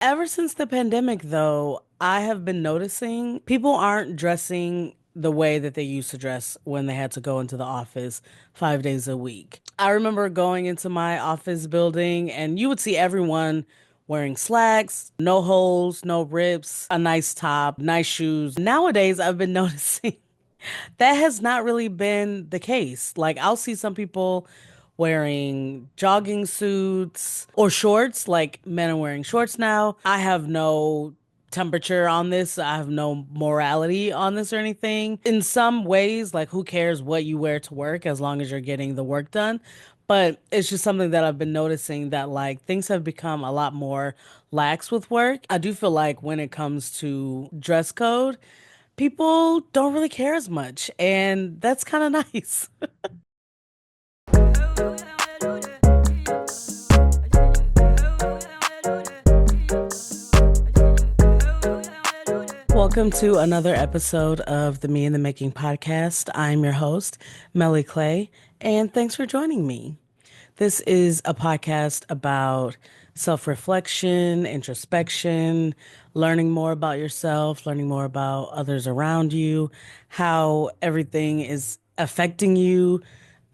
Ever since the pandemic, though, I have been noticing people aren't dressing the way that they used to dress when they had to go into the office 5 days a week. I remember going into my office building and you would see everyone wearing slacks, no holes, no rips, a nice top, nice shoes. Nowadays, I've been noticing that has not really been the case. Like, I'll see some people wearing jogging suits or shorts, like men are wearing shorts now. I have no temperature on this. I have no morality on this or anything. In some ways, like, who cares what you wear to work as long as you're getting the work done? But it's just something that I've been noticing that like things have become a lot more lax with work. I do feel like when it comes to dress code, people don't really care as much, and that's kind of nice. Welcome to another episode of the Me in the Making podcast. I'm your host, Melly Clay, and thanks for joining me. This is a podcast about self reflection, introspection, learning more about yourself, learning more about others around you, how everything is affecting you.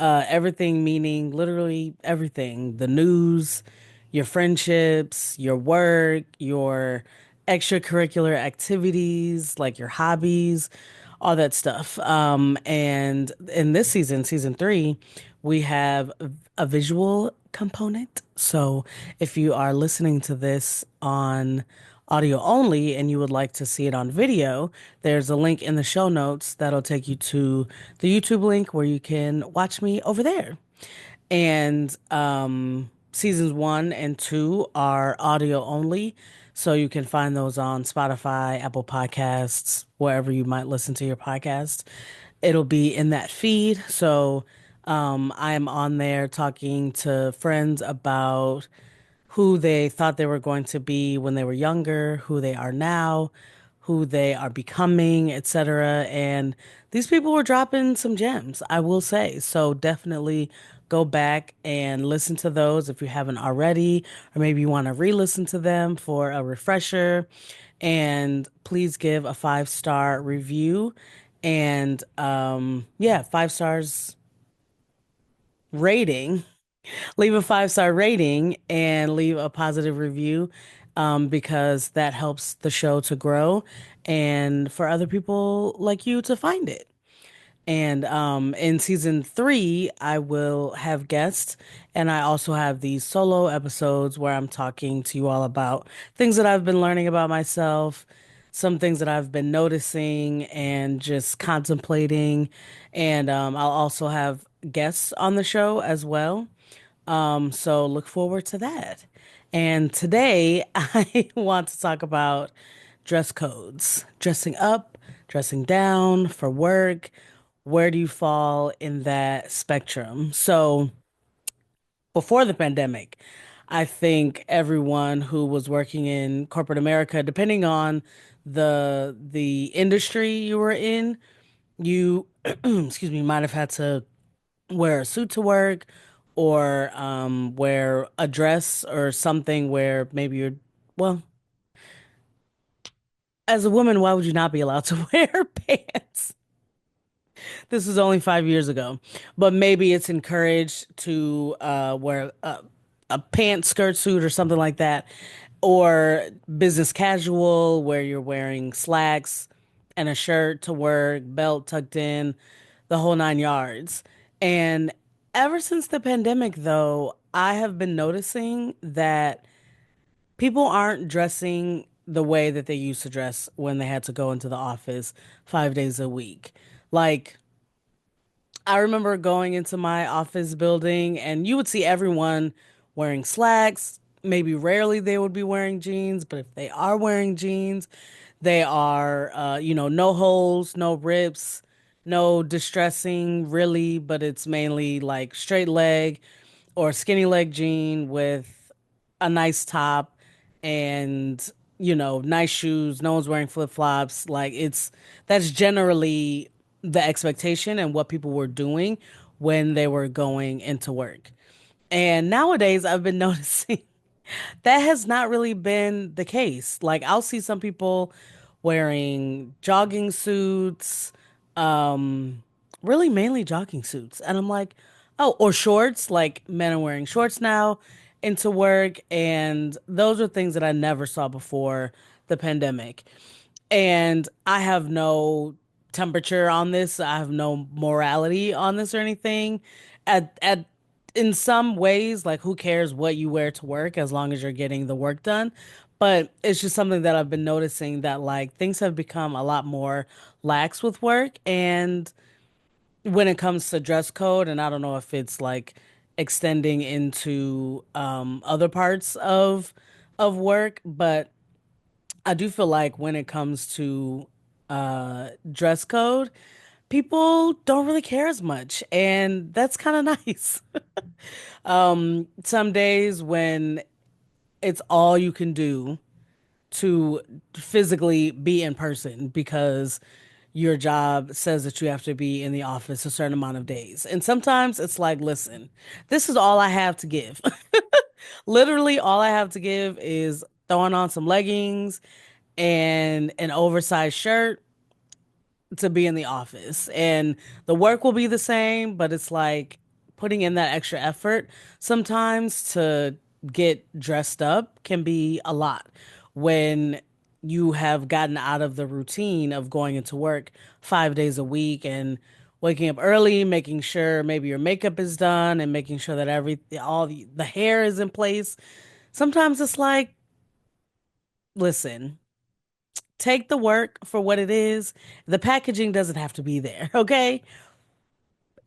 Everything meaning literally everything, the news, your friendships, your work, your extracurricular activities, like your hobbies, all that stuff. And in this season, season three, we have a visual component. So if you are listening to this on audio only and you would like to see it on video, there's a link in the show notes that'll take you to the YouTube link where you can watch me over there. And seasons one and two are audio only. So you can find those on Spotify, Apple Podcasts, wherever you might listen to your podcast. It'll be in that feed. So I am on there talking to friends about who they thought they were going to be when they were younger, who they are now, who they are becoming, etc. And these people were dropping some gems, I will say. So definitely go back and listen to those if you haven't already, or maybe you want to re-listen to them for a refresher. And please give a 5-star review. And yeah, 5 stars rating, leave a 5-star rating and leave a positive review, because that helps the show to grow and for other people like you to find it. And in season three, I will have guests, and I also have these solo episodes where I'm talking to you all about things that I've been learning about myself, some things that I've been noticing and just contemplating. And I'll also have guests on the show as well. So look forward to that. And today I want to talk about dress codes, dressing up, dressing down for work. Where do you fall in that spectrum? So before the pandemic, I think everyone who was working in corporate America, depending on the industry you were in, you excuse me, might have had to wear a suit to work or wear a dress or something where maybe you're, well, as a woman, why would you not be allowed to wear pants? This is only 5 years ago, but maybe it's encouraged to wear a pant skirt suit or something like that, or business casual where you're wearing slacks and a shirt to work, belt tucked in, the whole 9 yards. And ever since the pandemic, though, I have been noticing that people aren't dressing the way that they used to dress when they had to go into the office 5 days a week. Like, I remember going into my office building and you would see everyone wearing slacks. Maybe rarely they would be wearing jeans, but if they are wearing jeans, they are, no holes, no rips, no distressing really, but it's mainly like straight leg or skinny leg jean with a nice top and nice shoes. No one's wearing flip-flops. Like, that's generally the expectation and what people were doing when they were going into work. And nowadays I've been noticing That has not really been the case. Like I'll see some people wearing jogging suits, um, really mainly jogging suits. And I'm like, oh, or shorts, like men are wearing shorts now into work. And those are things that I never saw before the pandemic. And I have no temperature on this. I have no morality on this or anything. At in some ways, like who cares what you wear to work as long as you're getting the work done. But it's just something that I've been noticing that like things have become a lot more lax with work and when it comes to dress code, and I don't know if it's like extending into other parts of work, but I do feel like when it comes to dress code, people don't really care as much, and that's kind of nice. Some days when it's all you can do to physically be in person because your job says that you have to be in the office a certain amount of days. And sometimes it's like, listen, this is all I have to give. Literally, all I have to give is throwing on some leggings and an oversized shirt to be in the office. And the work will be the same, but it's like putting in that extra effort sometimes to get dressed up can be a lot when you have gotten out of the routine of going into work 5 days a week and waking up early, making sure maybe your makeup is done and making sure that all the hair is in place. Sometimes it's like, listen, take the work for what it is. The packaging doesn't have to be there, okay?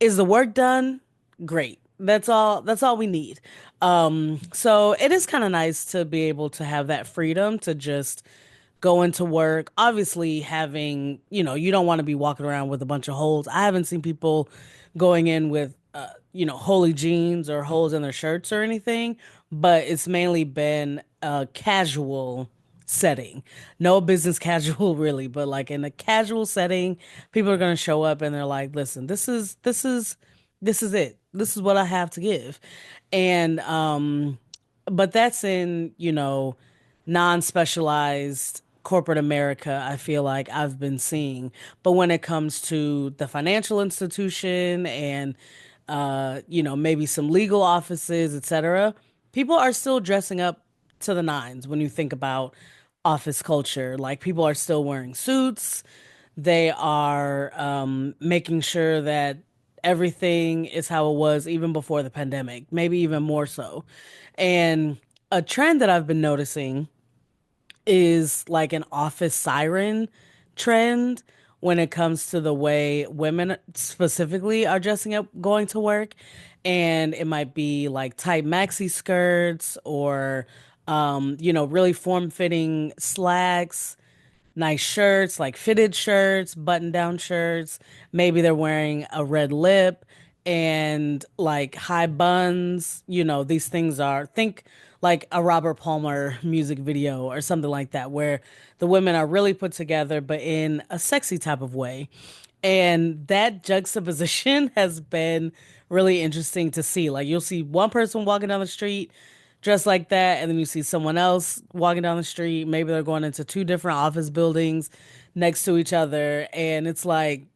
Is the work done? Great. That's all we need. So it is kind of nice to be able to have that freedom to just go into work. Obviously, having, you don't want to be walking around with a bunch of holes. I haven't seen people going in with, holy jeans or holes in their shirts or anything, but it's mainly been a casual setting. No business casual really, but like in a casual setting, people are going to show up and they're like, "Listen, this is it. This is what I have to give." And but that's in, non-specialized corporate America, I feel like I've been seeing. But when it comes to the financial institution and maybe some legal offices, etc., people are still dressing up to the nines when you think about office culture. Like people are still wearing suits. They are making sure that everything is how it was even before the pandemic, maybe even more so. And a trend that I've been noticing is like an office siren trend when it comes to the way women specifically are dressing up going to work. And it might be like tight maxi skirts or, really form-fitting slacks, nice shirts, like fitted shirts, button-down shirts. Maybe they're wearing a red lip and like high buns. These things are, think like a Robert Palmer music video or something like that, where the women are really put together, but in a sexy type of way. And that juxtaposition has been really interesting to see. Like you'll see one person walking down the street dressed like that, and then you see someone else walking down the street. Maybe they're going into two different office buildings next to each other, and it's like,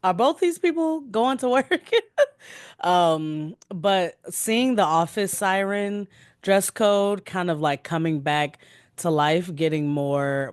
are both these people going to work? But seeing the office siren dress code kind of like coming back to life, getting more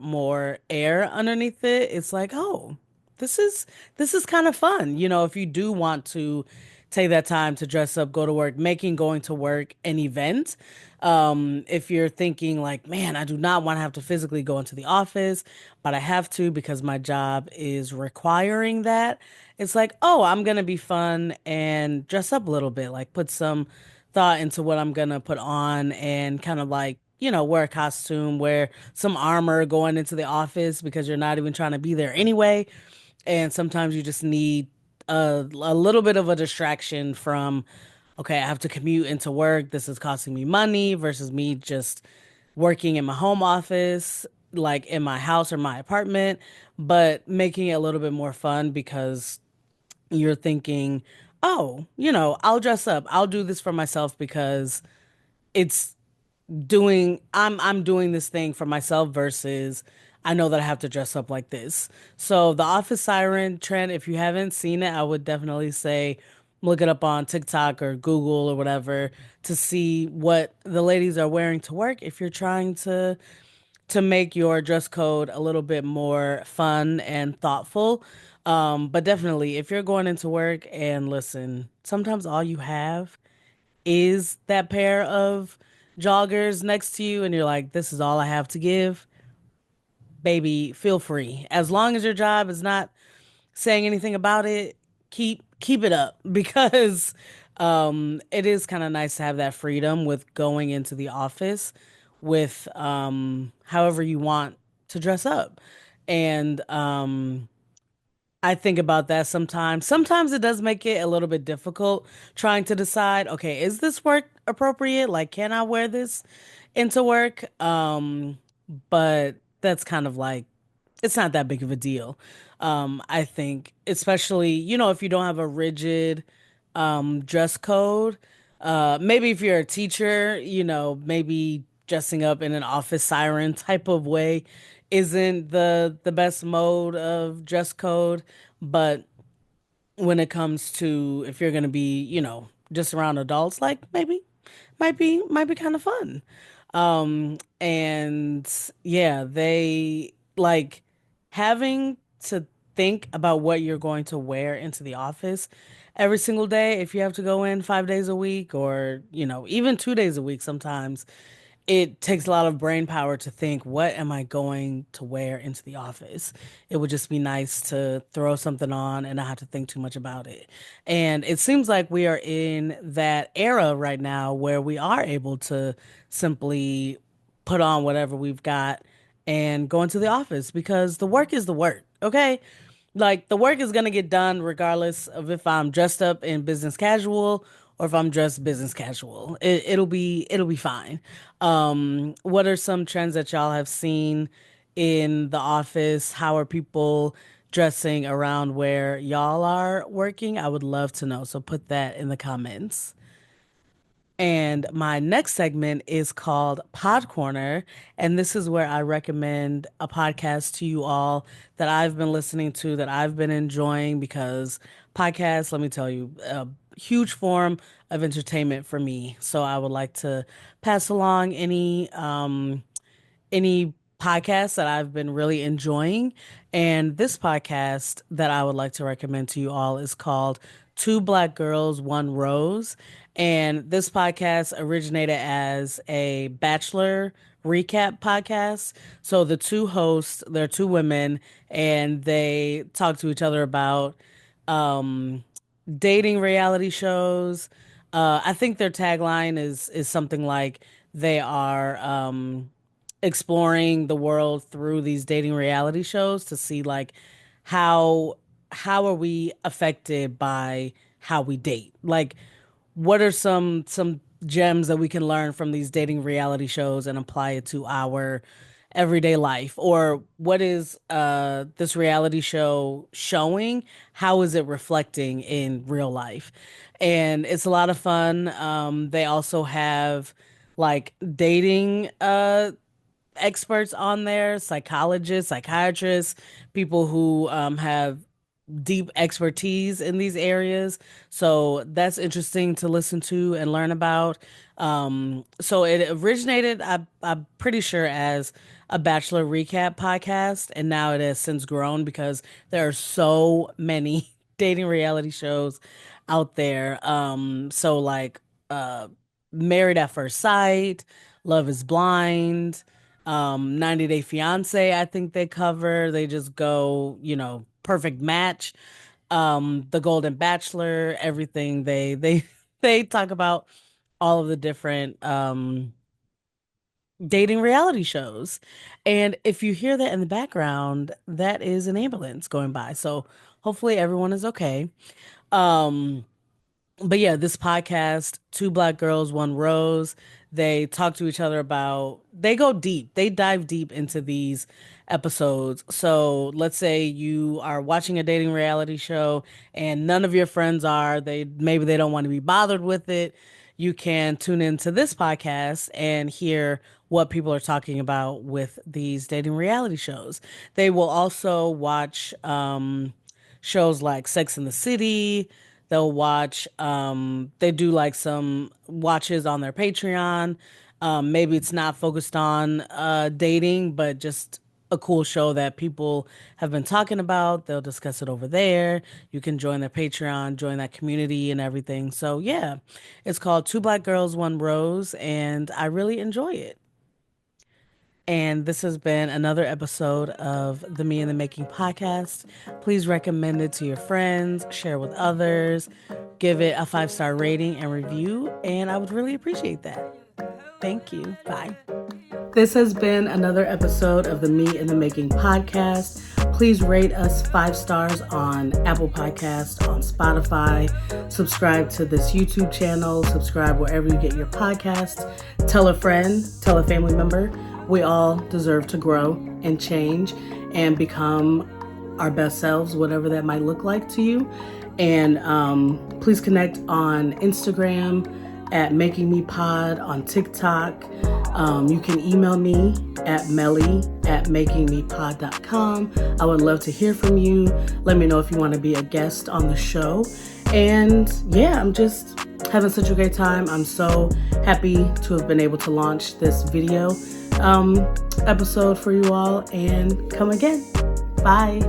air underneath it, it's like, oh, this is this is kind of fun. If you do want to take that time to dress up, go to work, making going to work an event. If you're thinking like, man, I do not want to have to physically go into the office, but I have to because my job is requiring that. It's like, oh, I'm gonna be fun and dress up a little bit, like put some thought into what I'm gonna put on and kind of like, wear a costume, wear some armor going into the office because you're not even trying to be there anyway. And sometimes you just need a little bit of a distraction from, okay, I have to commute into work. This is costing me money versus me just working in my home office, like in my house or my apartment, but making it a little bit more fun because you're thinking, oh, I'll dress up. I'll do this for myself because it's I'm doing this thing for myself versus I know that I have to dress up like this. So the office siren trend, if you haven't seen it, I would definitely say look it up on TikTok or Google or whatever to see what the ladies are wearing to work if you're trying to make your dress code a little bit more fun and thoughtful. But definitely if you're going into work and listen, sometimes all you have is that pair of joggers next to you and you're like, this is all I have to give, baby, feel free. As long as your job is not saying anything about it, keep it up because it is kind of nice to have that freedom with going into the office with however you want to dress up. And I think about that sometimes. Sometimes it does make it a little bit difficult trying to decide, okay, is this work appropriate? Like, can I wear this into work? But that's kind of like it's not that big of a deal. I think, especially, if you don't have a rigid dress code, maybe if you're a teacher, maybe dressing up in an office siren type of way isn't the best mode of dress code. But when it comes to if you're gonna be, just around adults, like maybe might be kind of fun. And yeah, they like having to think about what you're going to wear into the office every single day if you have to go in 5 days a week or, even 2 days a week sometimes it takes a lot of brain power to think, what am I going to wear into the office? It would just be nice to throw something on and not have to think too much about it. And it seems like we are in that era right now where we are able to simply put on whatever we've got and go into the office because the work is the work, okay? Like the work is gonna get done regardless of if I'm dressed up in business casual or if I'm dressed business casual. It'll be fine. What are some trends that y'all have seen in the office? How are people dressing around where y'all are working? I would love to know. So put that in the comments. And my next segment is called Pod Corner. And this is where I recommend a podcast to you all that I've been listening to, that I've been enjoying, because podcasts, let me tell you, a huge form of entertainment for me. So I would like to pass along any podcasts that I've been really enjoying. And this podcast that I would like to recommend to you all is called Two Black Girls, One Rose. And this podcast originated as a Bachelor recap podcast. So the two hosts, they're two women, and they talk to each other about um, dating reality shows. I think their tagline is something like they are exploring the world through these dating reality shows to see like how how are we affected by how we date? Like what are some gems that we can learn from these dating reality shows and apply it to our everyday life? Or what is this reality show showing? How is it reflecting in real life? And it's a lot of fun. They also have like dating experts on there, psychologists, psychiatrists, people who have deep expertise in these areas. So that's interesting to listen to and learn about. So it originated, I'm pretty sure, as a Bachelor recap podcast, and now it has since grown because there are so many dating reality shows out there. So like Married at First Sight, Love is Blind, 90 Day Fiance, I think they cover. They just go, perfect match. The Golden Bachelor, everything they they talk about all of the different dating reality shows. And if you hear that in the background, that is an ambulance going by. So hopefully everyone is okay. Um but yeah, this podcast, Two Black Girls, One Rose, they talk to each other about, they go deep, they dive deep into these episodes. So let's say you are watching a dating reality show and none of your friends are, maybe they don't want to be bothered with it. you can tune into this podcast and hear what people are talking about with these dating reality shows. They will also watch shows like Sex in the City. They'll watch, they do like some watches on their Patreon. Maybe it's not focused on dating, but just a cool show that people have been talking about. They'll discuss it over there. You can join their Patreon, join that community and everything. So, yeah, it's called Two Black Girls, One Rose, and I really enjoy it. And this has been another episode of the Me in the Making podcast. Please recommend it to your friends, share with others, give it a 5-star rating and review, and I would really appreciate that. Thank you. Bye. This has been another episode of the Me in the Making podcast. Please rate us 5 stars on Apple Podcasts, on Spotify. Subscribe to this YouTube channel. Subscribe wherever you get your podcasts. Tell a friend, tell a family member. We all deserve to grow and change and become our best selves, whatever that might look like to you. And please connect on Instagram at Making Me Pod, on TikTok. You can email me at meli@makingmepod.com. I would love to hear from you. Let me know if you want to be a guest on the show. And yeah, I'm just having such a great time. I'm so happy to have been able to launch this video episode for you all, and come again. Bye.